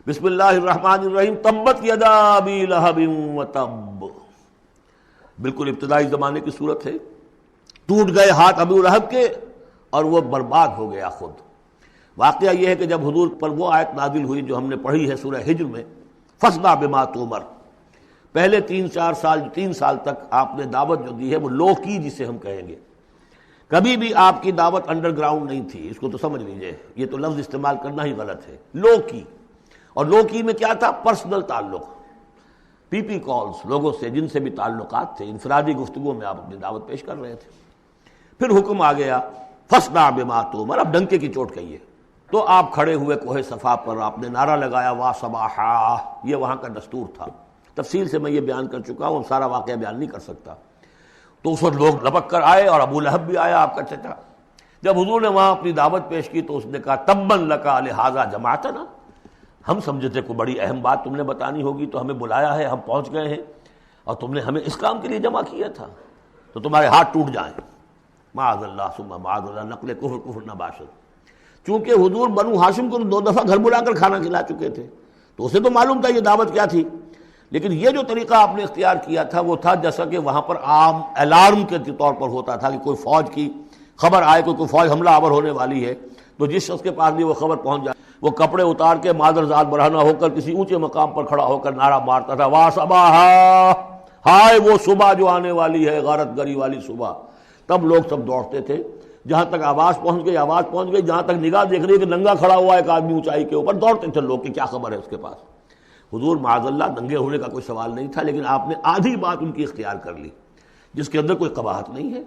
بسم اللہ الرحمن الرحیم، تبت یدا ابی لہب وتب، بالکل ابتدائی زمانے کی صورت ہے۔ ٹوٹ گئے ہاتھ ابو لہب کے اور وہ برباد ہو گیا خود۔ واقعہ یہ ہے کہ جب حضور پر وہ آیت نازل ہوئی جو ہم نے پڑھی ہے سورہ ہجر میں، فاصدع بما تؤمر، پہلے 3 سال تک آپ نے دعوت جو دی ہے وہ لو کی، جسے ہم کہیں گے، کبھی بھی آپ کی دعوت انڈر گراؤنڈ نہیں تھی، اس کو تو سمجھ لیجئے، یہ تو لفظ استعمال کرنا ہی غلط ہے، لو کی۔ اور لو کی میں کیا تھا؟ پرسنل تعلق، پی پی کالز، لوگوں سے جن سے بھی تعلقات تھے، انفرادی گفتگو میں آپ اپنی دعوت پیش کر رہے تھے۔ پھر حکم آ گیا فاصدع بما تؤمر، اب ڈنکے کی چوٹ کہیے۔ تو آپ کھڑے ہوئے کوہ صفا پر، آپ نے نعرہ لگایا وا صباحا، یہ وہاں کا دستور تھا، تفصیل سے میں یہ بیان کر چکا ہوں، سارا واقعہ بیان نہیں کر سکتا۔ تو اس وقت لوگ لپک کر آئے اور ابو لہب بھی آیا، آپ کا چچا۔ جب حضور نے وہاں اپنی دعوت پیش کی تو اس نے کہا تبا لک لہذا جمعتنا، ہم سمجھے تھے کوئی بڑی اہم بات تم نے بتانی ہوگی تو ہمیں بلایا ہے، ہم پہنچ گئے ہیں اور تم نے ہمیں اس کام کے لیے جمع کیا تھا، تو تمہارے ہاتھ ٹوٹ جائیں۔ معاذ اللہ ثم معاذ اللہ، نقل کفر نہ باشد۔ چونکہ حضور بنو ہاشم کو 2 دفعہ گھر بلا کر کھانا کھلا چکے تھے، تو اسے تو معلوم تھا یہ دعوت کیا تھی، لیکن یہ جو طریقہ آپ نے اختیار کیا تھا وہ تھا جیسا کہ وہاں پر عام الارم کے طور پر ہوتا تھا کہ کوئی فوج کی خبر آئے، کوئی فوج حملہ آور ہونے والی ہے، تو جس شخص کے پاس بھی وہ خبر پہنچ جائے وہ کپڑے اتار کے مادر ذات برہنہ ہو کر کسی اونچے مقام پر کھڑا ہو کر نعرہ مارتا تھا وا صباحا، ہائے وہ صبح جو آنے والی ہے، غارت گری والی صبح۔ تب لوگ سب دوڑتے تھے، جہاں تک آواز پہنچ گئی، جہاں تک نگاہ دیکھ رہی ہے کہ ننگا کھڑا ہوا ایک آدمی اونچائی کے اوپر، دوڑتے تھے لوگ کہ کیا خبر ہے اس کے پاس۔ حضور معاذ اللہ ننگے ہونے کا کوئی سوال نہیں تھا، لیکن آپ نے آدھی بات ان کی اختیار کر لی جس کے اندر کوئی قباحت نہیں ہے،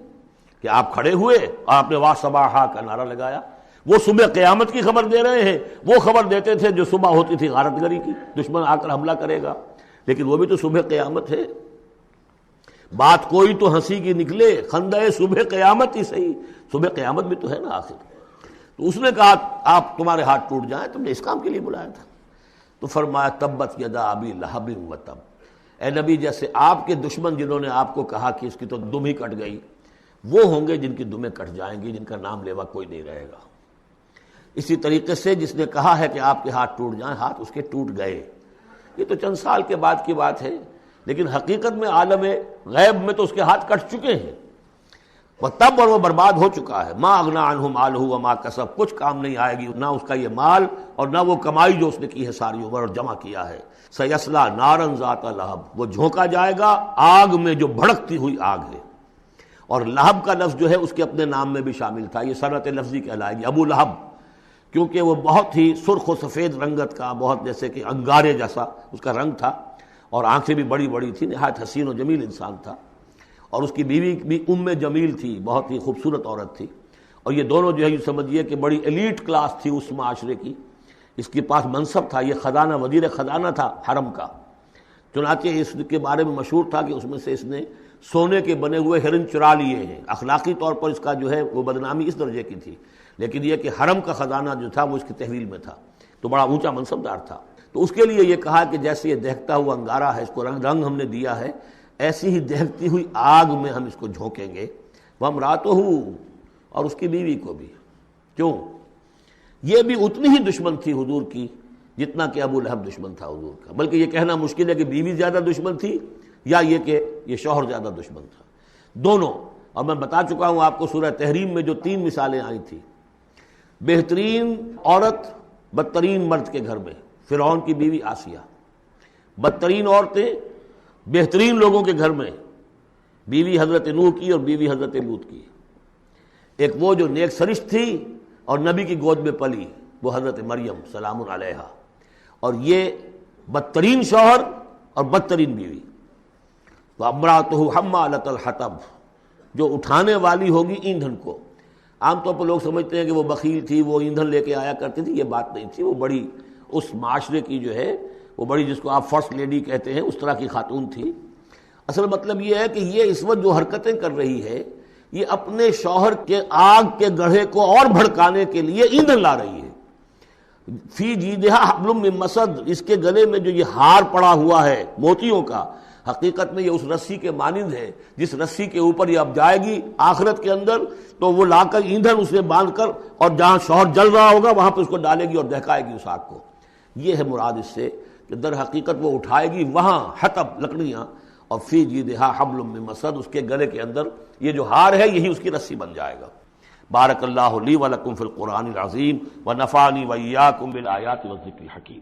کہ آپ کھڑے ہوئے اور آپ نے وا صباحا کا نعرہ لگایا۔ وہ صبح قیامت کی خبر دے رہے ہیں، وہ خبر دیتے تھے جو صبح ہوتی تھی غارت گری کی، دشمن آ کر حملہ کرے گا، لیکن وہ بھی تو صبح قیامت ہے۔ بات کوئی تو ہنسی کی نکلے، خندہ صبح قیامت ہی صحیح، صبح قیامت بھی تو ہے نا آخر۔ تو اس نے کہا آپ تمہارے ہاتھ ٹوٹ جائیں، تم نے اس کام کے لیے بلایا تھا۔ تو فرمایا تبت یدا ابی لہب وتب، اے نبی جیسے آپ کے دشمن جنہوں نے آپ کو کہا کہ اس کی تو دم ہی کٹ گئی، وہ ہوں گے جن کی دمیں کٹ جائیں گی، جن کا نام لیوا کوئی نہیں رہے گا۔ اسی طریقے سے جس نے کہا ہے کہ آپ کے ہاتھ ٹوٹ جائیں، ہاتھ اس کے ٹوٹ گئے۔ یہ تو چند سال کے بعد کی بات ہے، لیکن حقیقت میں عالم غیب میں تو اس کے ہاتھ کٹ چکے ہیں، وہ تب اور وہ برباد ہو چکا ہے۔ ما اغنی عنہ مالہ وما کسب، کچھ کام نہیں آئے گی نہ اس کا یہ مال اور نہ وہ کمائی جو اس نے کی ہے ساری عمر اور جمع کیا ہے۔ سیصلی نارا ذات لہب، وہ جھونکا جائے گا آگ میں جو بھڑکتی ہوئی آگ ہے۔ اور لہب کا لفظ جو ہے اس کے اپنے نام میں بھی شامل تھا، یہ صنعت لفظی کہلائے گی، ابو لہب، کیونکہ وہ بہت ہی سرخ و سفید رنگت کا، بہت جیسے کہ انگارے جیسا اس کا رنگ تھا، اور آنکھیں بھی بڑی بڑی تھیں، نہایت حسین و جمیل انسان تھا۔ اور اس کی بیوی بھی ام جمیل تھی، بہت ہی خوبصورت عورت تھی، اور یہ دونوں جو ہے یہ سمجھیے کہ بڑی ایلیٹ کلاس تھی اس معاشرے کی۔ اس کے پاس منصب تھا، یہ خزانہ، وزیر خزانہ تھا حرم کا، چنانچہ اس کے بارے میں مشہور تھا کہ اس میں سے اس نے سونے کے بنے ہوئے ہرن چرا لیے ہیں۔ اخلاقی طور پر اس کا جو ہے وہ بدنامی اس درجے کی تھی، لیکن یہ کہ حرم کا خزانہ جو تھا وہ اس کی تحویل میں تھا، تو بڑا اونچا منصب دار تھا۔ تو اس کے لیے یہ کہا کہ جیسے یہ دہکتا ہوا انگارہ ہے، اس کو رنگ ہم نے دیا ہے، ایسی ہی دہکتی ہوئی آگ میں ہم اس کو جھونکیں گے۔ وامرأتہ، اور اس کی بیوی کو بھی۔ کیوں؟ یہ بھی اتنی ہی دشمن تھی حضور کی جتنا کہ ابو لہب دشمن تھا حضور کا، بلکہ یہ کہنا مشکل ہے کہ بیوی زیادہ دشمن تھی یا یہ کہ یہ شوہر زیادہ دشمن تھا، دونوں۔ اور میں بتا چکا ہوں آپ کو سورہ تحریم میں جو 3 مثالیں آئی تھی، بہترین عورت بدترین مرد کے گھر میں، فرعون کی بیوی آسیہ، بدترین عورتیں بہترین لوگوں کے گھر میں، بیوی حضرت نوح کی اور بیوی حضرت لوط کی۔ ایک وہ جو نیک سرشت تھی اور نبی کی گود میں پلی، وہ حضرت مریم سلام علیہا، اور یہ بدترین شوہر اور بدترین بیوی۔ وامرأتہ حمالۃ الحطب، جو اٹھانے والی ہوگی ایندھن کو۔ عام طور پر لوگ سمجھتے ہیں کہ وہ بخیل تھی، وہ ایندھن لے کے آیا کرتی تھی، یہ بات نہیں تھی، وہ بڑی اس معاشرے کی جو ہے وہ بڑی، جس کو آپ فرسٹ لیڈی کہتے ہیں، اس طرح کی خاتون تھی۔ اصل مطلب یہ ہے کہ یہ اس وقت جو حرکتیں کر رہی ہے یہ اپنے شوہر کے آگ کے گڑھے کو اور بھڑکانے کے لیے ایندھن لا رہی ہے۔ فی جیدہا حبل من مسد، اس کے گلے میں جو یہ ہار پڑا ہوا ہے موتیوں کا، حقیقت میں یہ اس رسی کے مانند ہے جس رسی کے اوپر یہ اب جائے گی آخرت کے اندر، تو وہ لا کر ایندھن اسے باندھ کر، اور جہاں شوہر جل رہا ہوگا وہاں پہ اس کو ڈالے گی اور دہکائے گی اس آگ کو۔ یہ ہے مراد اس سے کہ در حقیقت وہ اٹھائے گی وہاں حطب لکڑیاں، اور فی جیدہا حبل من مسد، اس کے گلے کے اندر یہ جو ہار ہے یہی اس کی رسی بن جائے گا۔ بارک اللہ لی ولکم فی القرآن العظیم ونفعنی وإیاکم بالآیات والذکر الحکیم۔